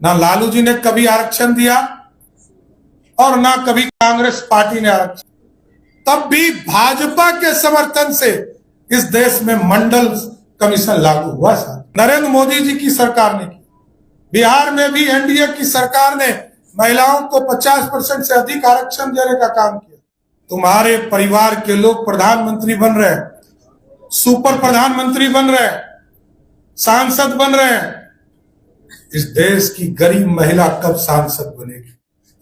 ना लालू जी ने कभी आरक्षण दिया और ना कभी कांग्रेस पार्टी ने आरक्षण। तब भी भाजपा के समर्थन से इस देश में मंडल कमीशन लागू हुआ। नरेंद्र मोदी जी की सरकार ने की। बिहार में भी एनडीए की सरकार ने महिलाओं को 50% से अधिक आरक्षण देने का काम किया। तुम्हारे परिवार के लोग प्रधानमंत्री बन रहे हैं, सुपर प्रधानमंत्री बन रहे हैं, सांसद बन रहे हैं। इस देश की गरीब महिला कब सांसद बनेगी?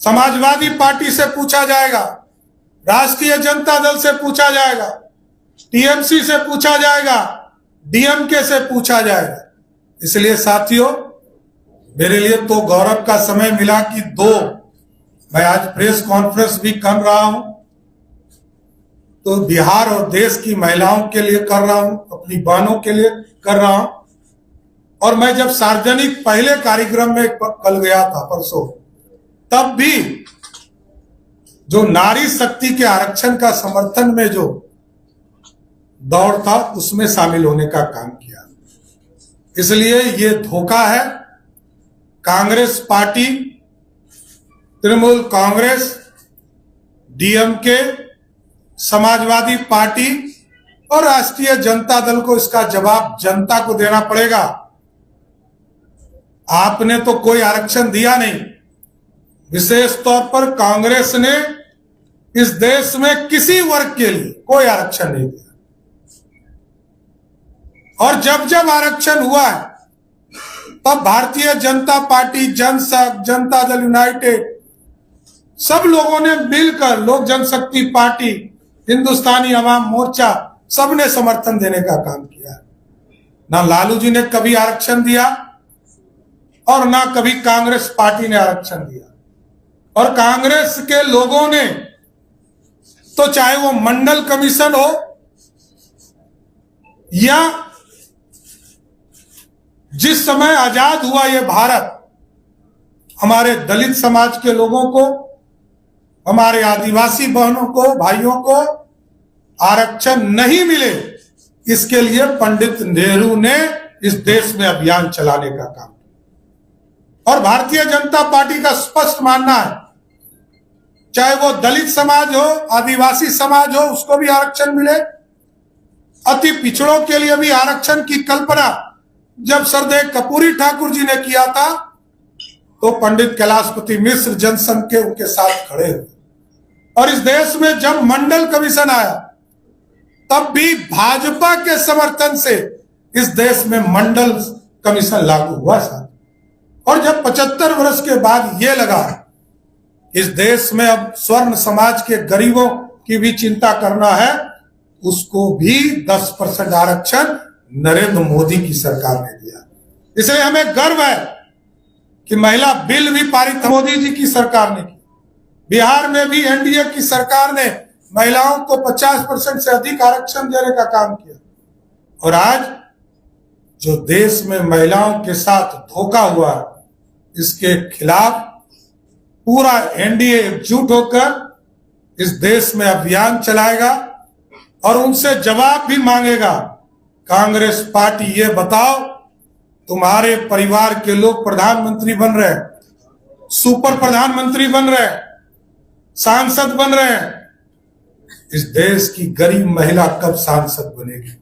समाजवादी पार्टी से पूछा जाएगा, राष्ट्रीय जनता दल से पूछा जाएगा, टीएमसी से पूछा जाएगा, डीएमके से पूछा जाएगा। इसलिए साथियों, मेरे लिए तो गौरव का समय मिला कि मैं आज प्रेस कॉन्फ्रेंस भी कर रहा हूं, तो बिहार और देश की महिलाओं के लिए कर रहा हूं, अपनी बहनों के लिए कर रहा हूं। और मैं जब सार्वजनिक पहले कार्यक्रम में कल गया था परसों, तब भी जो नारी शक्ति के आरक्षण का समर्थन में जो दौड़ था, उसमें शामिल होने का काम किया। इसलिए ये धोखा है। Congress party, Trinamool Congress, DMK, Samajwadi party और राष्ट्रीय जनता दल को इसका जवाब जनता को देना पड़ेगा। आपने तो कोई आरक्षण दिया नहीं। विशेष तौर पर कांग्रेस ने इस देश में किसी वर्ग के लिए कोई आरक्षण नहीं दिया। और जब जब आरक्षण हुआ है, तब भारतीय जनता पार्टी, जनसंघ, जनता दल यूनाइटेड, सब लोगों ने मिलकर, लोक जनशक्ति पार्टी, हिंदुस्तानी अवाम मोर्चा, सबने समर्थन देने का काम किया। ना लालू जी ने कभी आरक्षण दिया और ना कभी कांग्रेस पार्टी ने आरक्षण दिया। और कांग्रेस के लोगों ने तो, चाहे वो मंडल कमीशन हो या जिस समय आजाद हुआ ये भारत, हमारे दलित समाज के लोगों को, हमारे आदिवासी बहनों को, भाइयों को आरक्षण नहीं मिले, इसके लिए पंडित नेहरू ने इस देश में अभियान चलाने का काम किया। और भारतीय जनता पार्टी का स्पष्ट मानना है, चाहे वो दलित समाज हो, आदिवासी समाज हो, उसको भी आरक्षण मिले। अति पिछड़ों के लिए भी आरक्षण की कल्पना जब सरदेव कपूरी ठाकुर जी ने किया था, तो पंडित कैलाशपति मिश्र जनसंघ के उनके साथ खड़े हुए। और इस देश में जब मंडल कमीशन आया, तब भी भाजपा के समर्थन से इस देश में मंडल कमीशन लागू हुआ था। और जब 75 वर्ष के बाद ये लगा इस देश में अब स्वर्ण समाज के गरीबों की भी चिंता करना है, उसको भी 10% आरक्षण नरेंद्र मोदी की सरकार ने दिया। इसलिए हमें गर्व है कि महिला बिल भी पारित मोदी जी की सरकार ने की। बिहार में भी एनडीए की सरकार ने महिलाओं को 50% से अधिक आरक्षण देने का काम किया। और आज जो देश में महिलाओं के साथ धोखा हुआ, इसके खिलाफ पूरा एनडीए एकजुट होकर इस देश में अभियान चलाएगा और उनसे जवाब भी मांगेगा। कांग्रेस पार्टी, ये बताओ, तुम्हारे परिवार के लोग प्रधानमंत्री बन रहे हैं, सुपर प्रधानमंत्री बन रहे हैं, सांसद बन रहे हैं। इस देश की गरीब महिला कब सांसद बनेगी?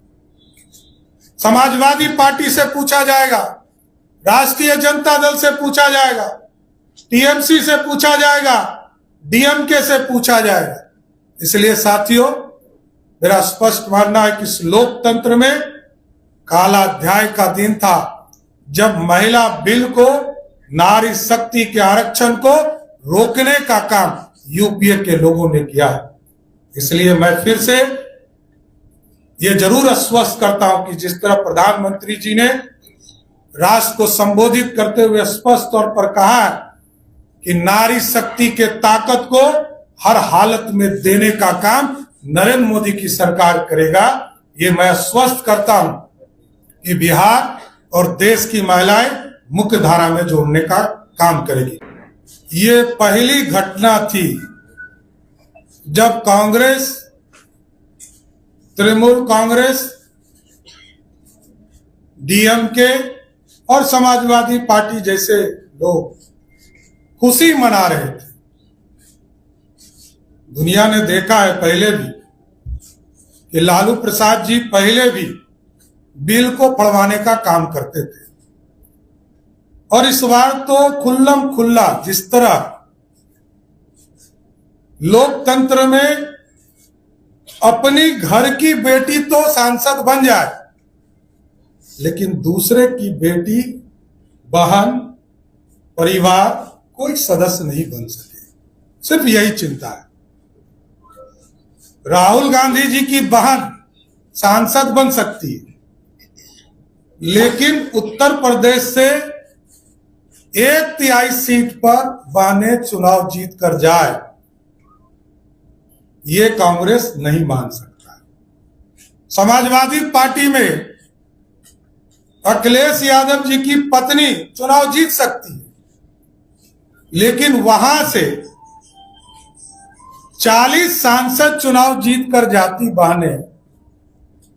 समाजवादी पार्टी से पूछा जाएगा, राष्ट्रीय जनता दल से पूछा जाएगा, टीएमसी से पूछा जाएगा, डीएमके से पूछा जाएगा। इसलिए साथियों, मेरा स्पष्ट मानना है कि इस लोकतंत्र में काला अध्याय का दिन था, जब महिला बिल को, नारी शक्ति के आरक्षण को रोकने का काम यूपीए के लोगों ने किया। इसलिए मैं फिर से ये जरूर आश्वस्त करता हूं कि जिस तरह प्रधानमंत्री जी ने राष्ट्र को संबोधित करते हुए स्पष्ट तौर पर कहा है कि नारी शक्ति के ताकत को हर हालत में देने का काम नरेंद्र मोदी की सरकार करेगा, ये मैं आश्वस्त करता हूं कि बिहार और देश की महिलाएं मुख्य धारा में जोड़ने का काम करेगी। ये पहली घटना थी जब कांग्रेस, तृणमूल कांग्रेस, डीएमके और समाजवादी पार्टी जैसे लोग खुशी मना रहे थे। दुनिया ने देखा है पहले भी कि लालू प्रसाद जी पहले भी बिल को पढ़वाने का काम करते थे, और इस बार तो खुल्लम खुल्ला जिस तरह लोकतंत्र में अपनी घर की बेटी तो सांसद बन जाए, लेकिन दूसरे की बेटी, बहन, परिवार कोई सदस्य नहीं बन सके। सिर्फ यही चिंता है। राहुल गांधी जी की बहन सांसद बन सकती है, लेकिन उत्तर प्रदेश से 1/3 सीट पर बहनें चुनाव जीत कर जाए, ये कांग्रेस नहीं मान सकता है। समाजवादी पार्टी में अखिलेश यादव जी की पत्नी चुनाव जीत सकती है, लेकिन वहां से 40 सांसद चुनाव जीत कर जाती बहनें,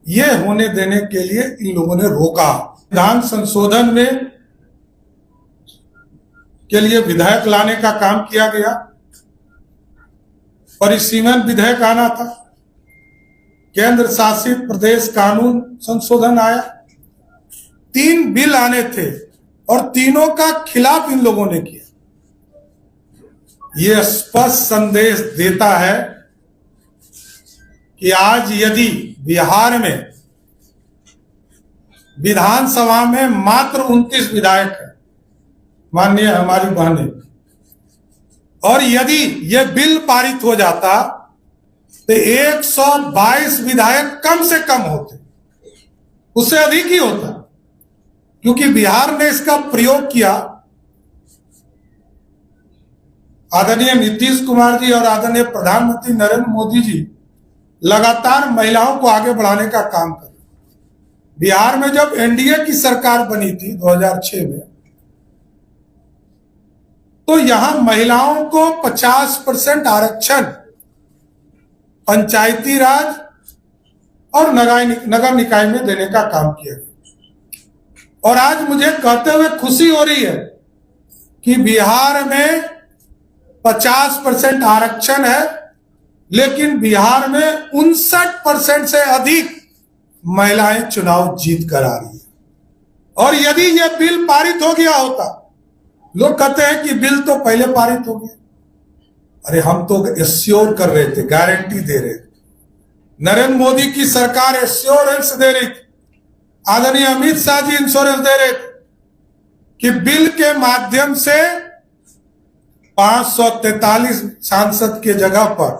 ये होने देने के लिए इन लोगों ने रोका। संविधान संशोधन में के लिए विधेयक लाने का काम किया गया, परिसीमन विधेयक आना था, केंद्र शासित प्रदेश कानून संशोधन आया, 3 बिल आने थे और तीनों का खिलाफ इन लोगों ने किया। यह स्पष्ट संदेश देता है कि आज यदि बिहार में विधानसभा में मात्र 29 विधायक है, माननीय हमारी बहनें, और यदि यह बिल पारित हो जाता तो 122 विधायक कम से कम होते, उससे अधिक ही होता, क्योंकि बिहार ने इसका प्रयोग किया। आदरणीय नीतीश कुमार जी और आदरणीय प्रधानमंत्री नरेंद्र मोदी जी लगातार महिलाओं को आगे बढ़ाने का काम कर। बिहार में जब एनडीए की सरकार बनी थी 2006 में, तो यहां महिलाओं को 50% आरक्षण पंचायती राज और नगर निकाय में देने का काम किया गया। और आज मुझे कहते हुए खुशी हो रही है कि बिहार में 50% आरक्षण है, लेकिन बिहार में 59% से अधिक महिलाएं चुनाव जीत कर आ रही है। और यदि यह बिल पारित हो गया होता, लोग कहते हैं कि बिल तो पहले पारित हो गया, अरे हम तो एश्योर कर रहे थे, गारंटी दे रहे थे। नरेंद्र मोदी की सरकार एश्योरेंस दे रही थी, आदरणीय अमित शाह जी इंश्योरेंस दे रहे थे कि बिल के माध्यम से 543 सांसद के जगह पर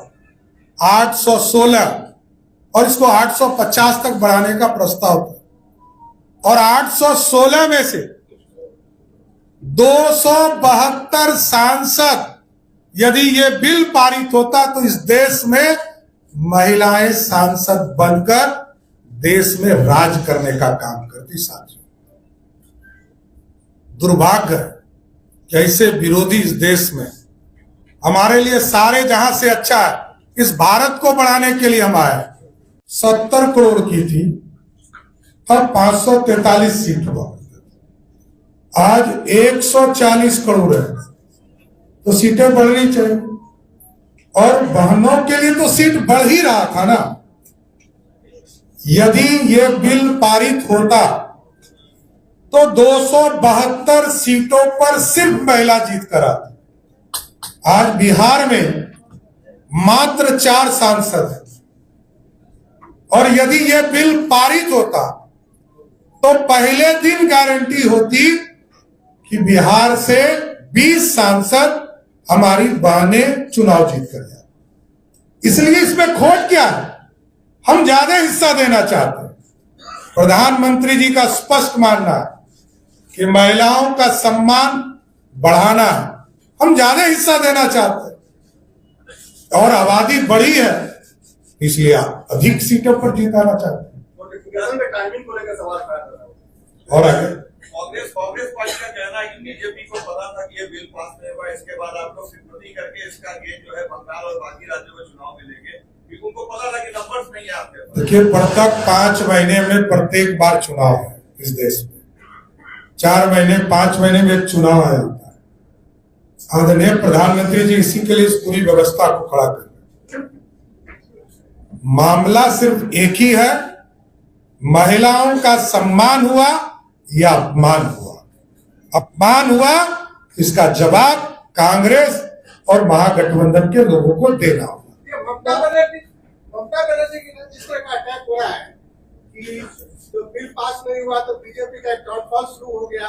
816 और इसको 850 तक बढ़ाने का प्रस्ताव था, और 816 में से 272 सांसद, यदि ये बिल पारित होता तो इस देश में महिलाएं सांसद बनकर देश में राज करने का काम करती। साथियों, दुर्भाग्य है कि ऐसे विरोधी इस देश में, हमारे लिए सारे जहां से अच्छा है, इस भारत को बढ़ाने के लिए हम आए। 70 करोड़ की थी, अब 543 सीट हुआ, आज 140 करोड़ है, तो सीटें बढ़नी चाहिए। और बहनों के लिए तो सीट बढ़ ही रहा था ना। यदि ये बिल पारित होता तो 272 सीटों पर सिर्फ महिला जीत कर आती। आज बिहार में मात्र 4 सांसद हैं, और यदि यह बिल पारित होता तो पहले दिन गारंटी होती कि बिहार से 20 सांसद हमारी बहनें चुनाव जीत कर जाए। इसलिए इसमें खोट क्या है? हम ज्यादा हिस्सा देना चाहते हैं। प्रधानमंत्री जी का स्पष्ट मानना है कि महिलाओं का सम्मान बढ़ाना है, हम ज्यादा हिस्सा देना चाहते हैं, और आबादी बढ़ी है इसलिए अधिक सीटों पर जीताना चाहते हैं। टाइमिंग को लेकर सवाल खड़ा कर रहा हूं। और आगे कांग्रेस पार्टी का कहना है कि बीजेपी को पता था कि ये बिल पास नहीं हुआ, इसके बाद आप लोग सिंपैथी करके इसका गेन जो है बंगाल और बाकी राज्यों में चुनाव में लेंगे, क्योंकि उनको पता था कि नंबर्स नहीं है आपके पास। देखिए, प्रत्येक 5 महीने में प्रत्येक बार चुनाव है इस देश में। 4 महीने 5 महीने में एक चुनाव आ जाता है। आदरणीय प्रधानमंत्री जी इसी के लिए इस पूरी व्यवस्था को खड़ा कर रहे हैं। मामला सिर्फ एक ही है, महिलाओं का सम्मान हुआ या अपमान हुआ। अपमान हुआ, इसका जवाब कांग्रेस और महागठबंधन के लोगों को देना होगा। ममता बनर्जी की जिस तरह का अटैक हो रहा है कि जो बिल पास नहीं हुआ तो बीजेपी का डाउनफॉल शुरू हो गया,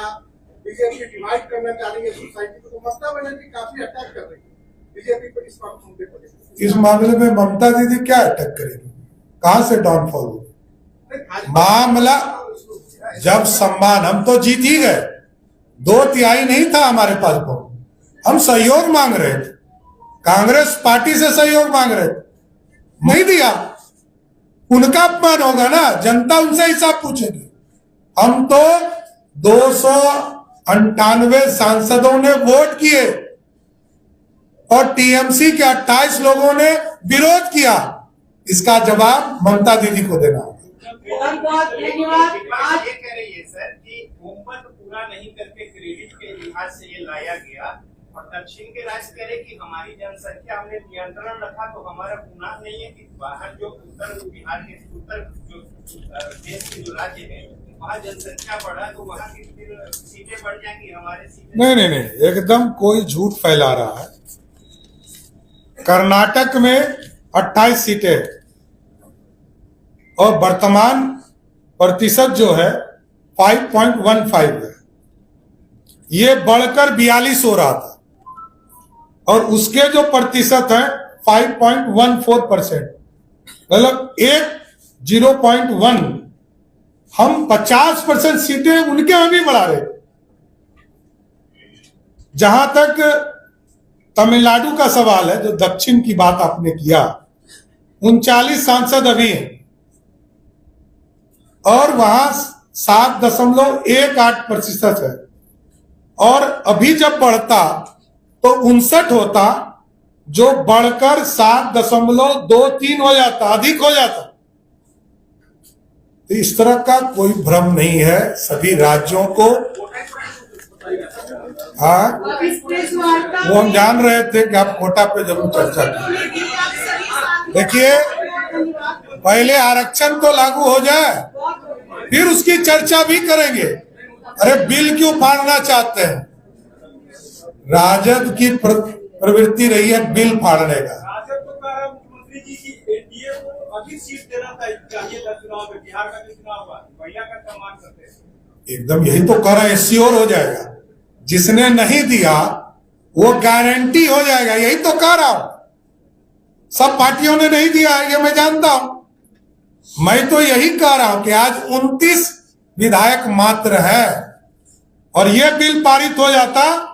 बीजेपी डिवाइड करना चाह रही है सोसाइटी को, तो ममता बनर्जी काफी अटैक कर रही है बीजेपी पर इस मुद्दे पर। इस मामले में ममता दीदी क्या अटैक करेगी? कहां से डाउनफॉल होगी? मामला जब सम्मान, हम तो जीत ही गए, 2/3 नहीं था हमारे पास वोट, हम सहयोग मांग रहे थे, कांग्रेस पार्टी से सहयोग मांग रहे थे, नहीं दिया, उनका अपमान होगा ना, जनता उनसे हिसाब पूछेगी। हम तो 298 सांसदों ने वोट किए और टीएमसी के 28 लोगों ने विरोध किया, इसका जवाब ममता दीदी को देना होगा। आज ये कह रही है सर कि बहुमत पूरा नहीं करके क्रेडिट के लिहाज से ये लाया गया, और दक्षिण के राज्य कह रहे कि हमारी जनसंख्या हमने नियंत्रण रखा, तो हमारा गुनाह नहीं है कि बाहर जो उत्तर बिहार के उत्तर जो देश के जो राज्य है वहाँ जनसंख्या बढ़ा तो वहाँ की फिर सीटें बढ़ जाएंगी, हमारे सीटें नहीं, एकदम कोई झूठ फैला रहा है। कर्नाटक में 28 सीटें और वर्तमान प्रतिशत जो है 5.15 है, ये बढ़कर 42 हो रहा था, और उसके जो प्रतिशत है 5.14%, मतलब 0.1, हम 50% सीटें उनके हम ही बढ़ा रहे। जहां तक तमिलनाडु का सवाल है, जो दक्षिण की बात आपने किया, 39 सांसद अभी हैं और वहां 7.18% है, और अभी जब बढ़ता तो 59 होता, जो बढ़कर 7.23 हो जाता, अधिक हो जाता। तो इस तरह का कोई भ्रम नहीं है, सभी राज्यों को। हाँ, वो हम जान रहे थे कि आप कोटा पे जरूर चर्चा करें। देखिए, पहले आरक्षण तो लागू हो जाए, फिर उसकी चर्चा भी करेंगे। अरे बिल क्यों फाड़ना चाहते हैं? राजद की प्रवृत्ति रही है बिल फाड़ने का। राजद तो कह रहा है मुख्यमंत्री जी की एनडीए को अधिक सीट देना चाहिए था चुनाव में, बिहार का जो चुनाव हुआ, भैया का सम्मान करते हैं। एकदम यही तो कह रहा है, श्योर हो जाएगा। जिसने नहीं दिया वो गारंटी हो जाएगा, यही तो कह रहा हूं। सब पार्टियों ने नहीं दिया है, ये मैं जानता हूं। मैं तो यही कह रहा हूं कि आज 29 विधायक मात्र है, और ये बिल पारित हो जाता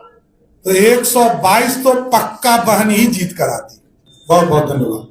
तो 122 तो पक्का बहन ही जीत कर आती। बहुत बहुत धन्यवाद।